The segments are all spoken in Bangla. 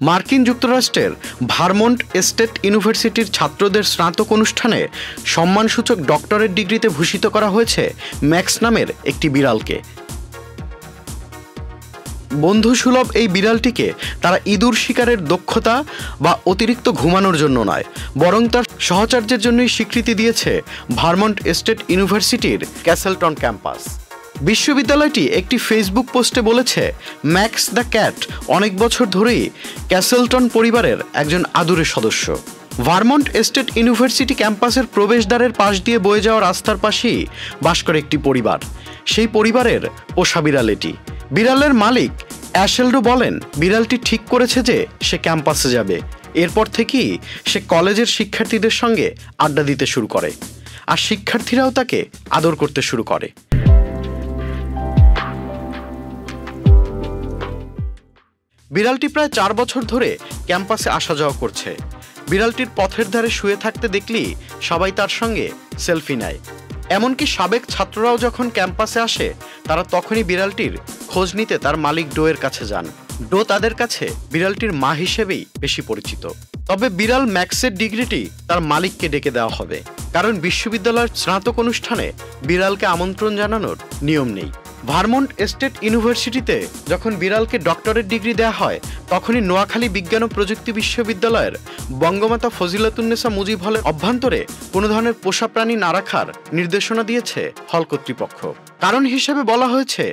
মার্কিন যুক্তরাষ্ট্রের ভারমন্ট স্টেট ইউনিভার্সিটির ছাত্রদের স্নাতক অনুষ্ঠানে সম্মানসূচক ডক্টরেট ডিগ্রিতে ভূষিত করা হয়েছে ম্যাক্স নামের একটি বিড়ালকে। বন্ধুসুলভ এই বিড়ালটিকে তারা ইঁদুর শিকারের দক্ষতা বা অতিরিক্ত ঘুমানোর জন্য নয়, বরং তার সহচর্যের জন্যই স্বীকৃতি দিয়েছে ভারমন্ট স্টেট ইউনিভার্সিটির ক্যাসেলটন ক্যাম্পাস। বিশ্ববিদ্যালয়টি একটি ফেসবুক পোস্টে বলেছে, ম্যাক্স দ্য ক্যাট অনেক বছর ধরেই ক্যাসেলটন পরিবারের একজন আদুরে সদস্য। ভারমন্ট স্টেট ইউনিভার্সিটি ক্যাম্পাসের প্রবেশদ্বারের পাশ দিয়ে বয়ে যাওয়া রাস্তার পাশেই বাস করে একটি পরিবার। সেই পরিবারের পোষা বিড়াল এটি। বিড়ালের মালিক অ্যাশেলডো বলেন, বিড়ালটি ঠিক করেছে যে সে ক্যাম্পাসে যাবে। এরপর থেকেই সে কলেজের শিক্ষার্থীদের সঙ্গে আড্ডা দিতে শুরু করে, আর শিক্ষার্থীরাও তাকে আদর করতে শুরু করে। বিড়ালটি প্রায় 4 বছর ধরে ক্যাম্পাসে আসা যাওয়া করছে। বিড়ালটির পথের ধারে শুয়ে থাকতে দেখলেই সবাই তার সঙ্গে সেলফি নেয়। এমনকি সাবেক ছাত্ররাও যখন ক্যাম্পাসে আসে, তারা তখনই বিড়ালটির খোঁজ নিতে তার মালিক ডোয়ের কাছে যান। ডো তাদের কাছে বিড়ালটির মা হিসেবেই বেশি পরিচিত। তবে বিড়াল ম্যাক্সের ডিগ্রিটি তার মালিককে ডেকে দেওয়া হবে, কারণ বিশ্ববিদ্যালয়ের স্নাতক অনুষ্ঠানে বিড়ালকে আমন্ত্রণ জানানোর নিয়ম নেই। ভারমন্ট স্টেট ইউনিভার্সিটিতে যখন বিড়ালকে ডক্টরেট ডিগ্রি দেওয়া হয়, তখনই নোয়াখালী বিজ্ঞান ও প্রযুক্তি বিশ্ববিদ্যালয়ের বঙ্গমাতা ফজিলাতুন্নেসা মুজিব হলের অভ্যন্তরে কোনো ধরনের পোষা প্রাণী না রাখার নির্দেশনা দিয়েছে হল কর্তৃপক্ষ। কারণ হিসেবে বলা হয়েছে,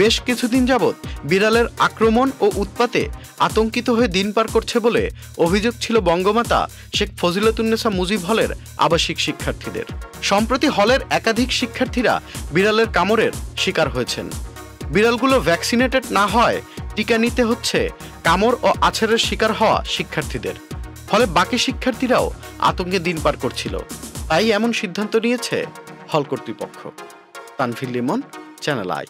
বেশ কিছুদিন যাবৎ বিড়ালের আক্রমণ ও উৎপাতে আতঙ্কিত হয়ে দিন পার করছে বলে অভিযোগ ছিল বঙ্গমাতা শেখ ফজিলাতুন্নেসা মুজিব হলের আবাসিক শিক্ষার্থীদের। সম্প্রতি হলের একাধিক শিক্ষার্থীরা বিড়ালের কামড়ের শিকার হয়েছেন। বিড়ালগুলো ভ্যাকসিনেটেড না হয় টিকা নিতে হচ্ছে কামড় ও আছাড়ের শিকার হওয়া শিক্ষার্থীদের। ফলে বাকি শিক্ষার্থীরাও আতঙ্কে দিন পার করছিল। তাই এমন সিদ্ধান্ত নিয়েছে হল কর্তৃপক্ষ। Tanvir Limon, channel I.